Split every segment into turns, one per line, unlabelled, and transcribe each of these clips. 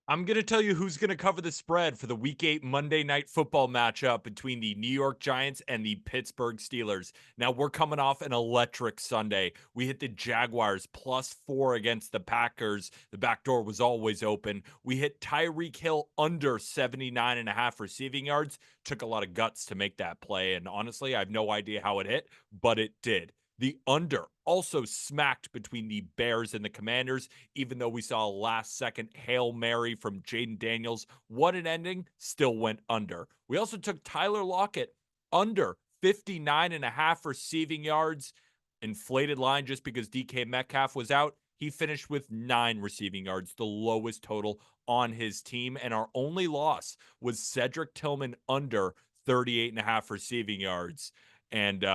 I'm going to tell you who's going to cover the spread for the Week 8 Monday Night Football matchup between the New York Giants and the Pittsburgh Steelers. Now, we're coming off an electric Sunday. We hit the Jaguars +4 against the Packers. The back door was always open. We hit Tyreek Hill under 79.5 receiving yards. Took a lot of guts to make that play. And honestly, I have no idea how it hit, but it did. The under also smacked between the Bears and the Commanders, even though we saw a last second Hail Mary from Jaden Daniels. What an ending, still went under. We also took Tyler Lockett under 59.5 receiving yards. Inflated line just because DK Metcalf was out. He finished with 9 receiving yards, the lowest total on his team. And our only loss was Cedric Tillman under 38.5 receiving yards. And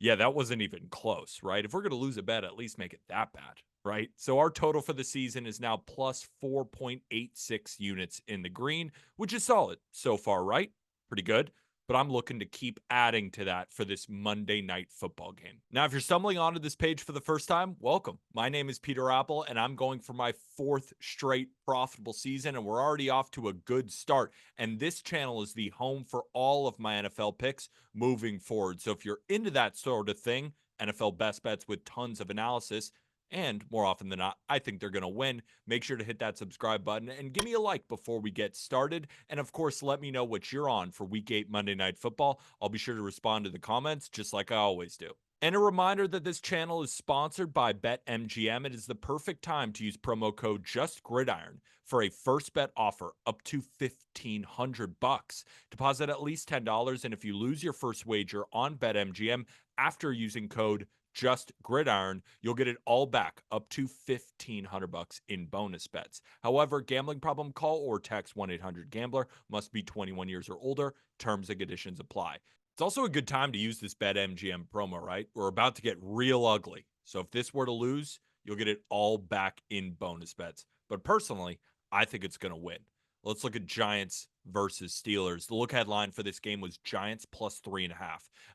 yeah, that wasn't even close, right? If we're going to lose a bet, at least make it that bad, right? So our total for the season is now plus 4.86 units in the green, which is solid so far, right? Pretty good. But I'm looking to keep adding to that for this Monday night football game. Now, if you're stumbling onto this page for the first time, welcome. My name is Peter Apple, and I'm going for my 4th straight profitable season, and we're already off to a good start. And this channel is the home for all of my NFL picks moving forward. So if you're into that sort of thing, NFL best bets with tons of analysis, and more often than not, I think they're going to win. Make sure to hit that subscribe button and give me a like before we get started. And of course, let me know what you're on for Week 8 Monday Night Football. I'll be sure to respond to the comments just like I always do. And a reminder that this channel is sponsored by BetMGM. It is the perfect time to use promo code JustGridiron for a first bet offer up to $1,500. Deposit at least $10, and if you lose your first wager on BetMGM after using code just gridiron, you'll get it all back up to $1,500 in bonus bets. However, gambling problem, call or text 1-800-GAMBLER. Must be 21 years or older. Terms and conditions apply. It's also a good time to use this BetMGM promo, right? We're about to get real ugly. So if this were to lose, you'll get it all back in bonus bets. But personally, I think it's going to win. Let's look at Giants versus Steelers. The look headline for this game was Giants plus 3.5.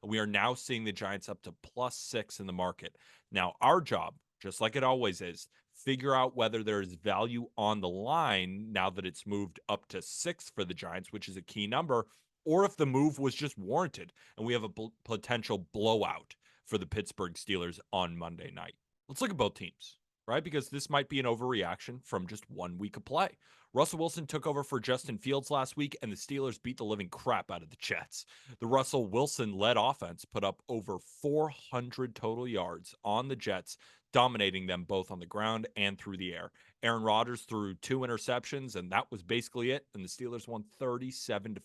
And we are now seeing the Giants up to +6 in the market. Now, our job, just like it always is, figure out whether there is value on the line now that it's moved up to 6 for the Giants, which is a key number, or if the move was just warranted and we have a potential blowout for the Pittsburgh Steelers on Monday night. Let's look at both teams, right? Because this might be an overreaction from just 1 week of play. Russell Wilson took over for Justin Fields last week, and the Steelers beat the living crap out of the Jets. The Russell Wilson-led offense put up over 400 total yards on the Jets, dominating them both on the ground and through the air. Aaron Rodgers threw 2 interceptions, and that was basically it, and the Steelers won 37-15.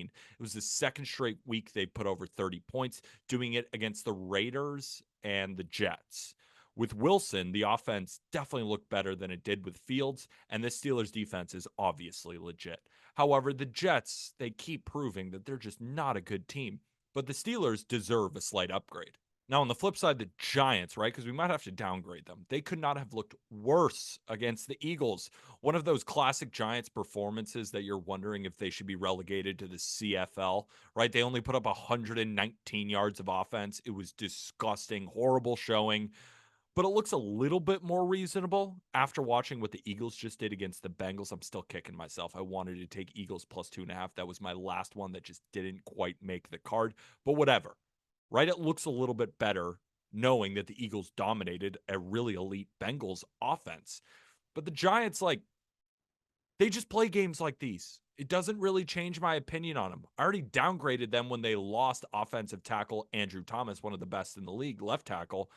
It was the second straight week they put over 30 points, doing it against the Raiders and the Jets. With Wilson, the offense definitely looked better than it did with Fields, and the Steelers' defense is obviously legit. However, the Jets, they keep proving that they're just not a good team, but the Steelers deserve a slight upgrade. Now, on the flip side, the Giants, right? Because we might have to downgrade them. They could not have looked worse against the Eagles. One of those classic Giants performances that you're wondering if they should be relegated to the CFL, right? They only put up 119 yards of offense. It was disgusting, horrible showing. But it looks a little bit more reasonable after watching what the Eagles just did against the Bengals. I'm still kicking myself. I wanted to take Eagles plus 2.5. That was my last one that just didn't quite make the card. But whatever, right? It looks a little bit better knowing that the Eagles dominated a really elite Bengals offense. But the Giants, like, they just play games like these. It doesn't really change my opinion on them. I already downgraded them when they lost offensive tackle Andrew Thomas, one of the best in the league, left tackle.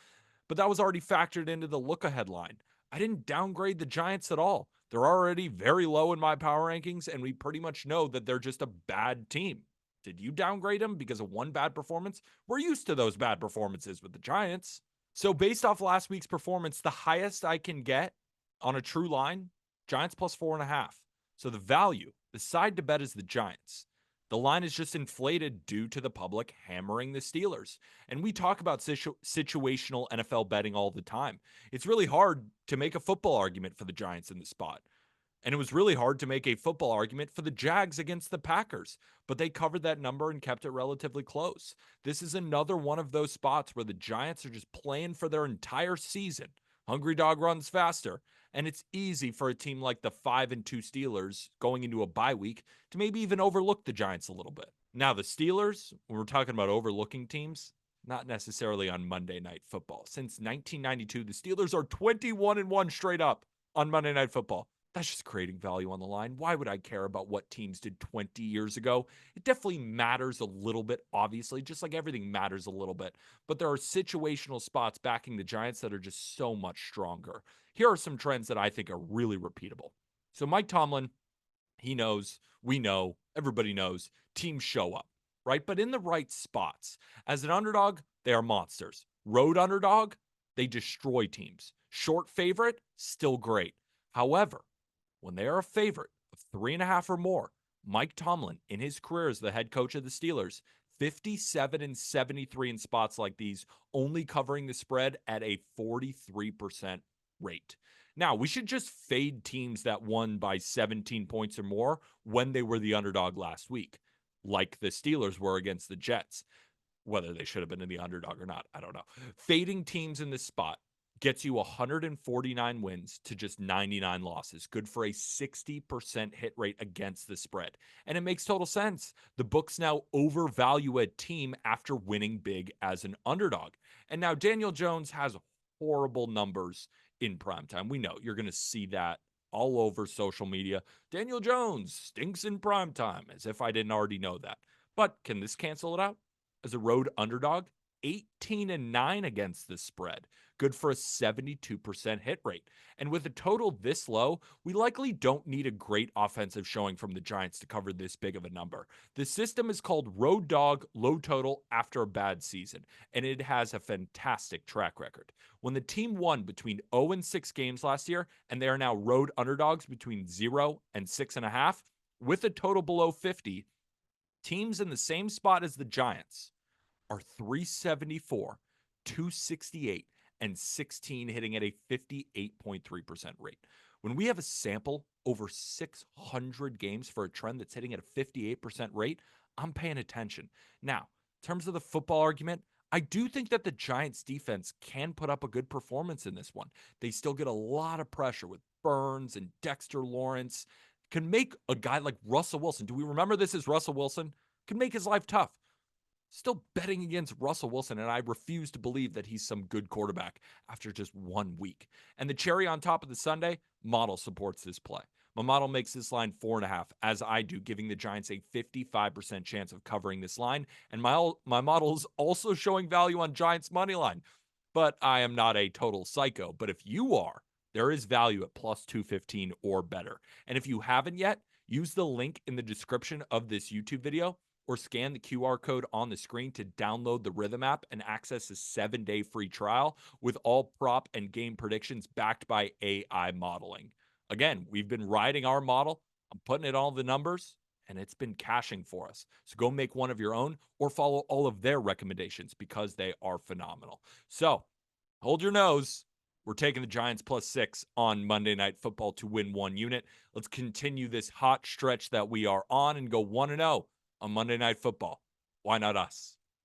But that was already factored into the look ahead line. I didn't downgrade the Giants at all. They're already very low in my power rankings, and we pretty much know that they're just a bad team. Did you downgrade them because of one bad performance? We're used to those bad performances with the Giants. So based off last week's performance, the highest I can get on a true line, Giants plus 4.5. So the value, the side to bet is the Giants. The line is just inflated due to the public hammering the Steelers. And we talk about situational NFL betting all the time. It's really hard to make a football argument for the Giants in the spot. And it was really hard to make a football argument for the Jags against the Packers, but they covered that number and kept it relatively close. This is another one of those spots where the Giants are just playing for their entire season. Hungry dog runs faster. And it's easy for a team like the 5-2 Steelers going into a bye week to maybe even overlook the Giants a little bit. Now, the Steelers, when we're talking about overlooking teams, not necessarily on Monday Night Football. Since 1992, the Steelers are 21-1 straight up on Monday Night Football. That's just creating value on the line. Why would I care about what teams did 20 years ago? It definitely matters a little bit, obviously, just like everything matters a little bit. But there are situational spots backing the Giants that are just so much stronger. Here are some trends that I think are really repeatable. So Mike Tomlin, he knows, we know, everybody knows, teams show up, right? But in the right spots. As an underdog, they are monsters. Road underdog, they destroy teams. Short favorite, still great. However, when they are a favorite of 3.5 or more, Mike Tomlin, in his career as the head coach of the Steelers, 57-73 in spots like these, only covering the spread at a 43% rate. Now, we should just fade teams that won by 17 points or more when they were the underdog last week, like the Steelers were against the Jets. Whether they should have been in the underdog or not, I don't know. Fading teams in this spot gets you 149 wins to just 99 losses. Good for a 60% hit rate against the spread. And it makes total sense. The books now overvalue a team after winning big as an underdog. And now Daniel Jones has horrible numbers in primetime. We know you're going to see that all over social media. Daniel Jones stinks in primetime, as if I didn't already know that. But can this cancel it out? As a road underdog, 18-9 against the spread. Good for a 72% hit rate. And with a total this low, we likely don't need a great offensive showing from the Giants to cover this big of a number. The system is called road dog, low total after a bad season, and it has a fantastic track record. When the team won between 0 and 6 games last year, and they are now road underdogs between 0 and 6.5, with a total below 50, teams in the same spot as the Giants are 374, 268, and 16 hitting at a 58.3% rate. When we have a sample over 600 games for a trend that's hitting at a 58% rate, I'm paying attention. Now, in terms of the football argument, I do think that the Giants defense can put up a good performance in this one. They still get a lot of pressure with Burns and Dexter Lawrence. Can make a guy like Russell Wilson, do we remember this as Russell Wilson? Can make his life tough. Still betting against Russell Wilson, and I refuse to believe that he's some good quarterback after just 1 week. And the cherry on top of the sundae, model supports this play. My model makes this line 4.5, as I do, giving the Giants a 55% chance of covering this line. And my model is also showing value on Giants money line. But I am not a total psycho. But if you are, there is value at plus 215 or better. And if you haven't yet, use the link in the description of this YouTube video or scan the QR code on the screen to download the Rithmm app and access a 7-day free trial with all prop and game predictions backed by AI modeling. Again, we've been riding our model. I'm putting it all the numbers, and it's been cashing for us. So go make one of your own or follow all of their recommendations because they are phenomenal. So hold your nose. We're taking the Giants +6 on Monday Night Football to win 1 unit. Let's continue this hot stretch that we are on and go 1-0 on Monday Night Football. Why not us?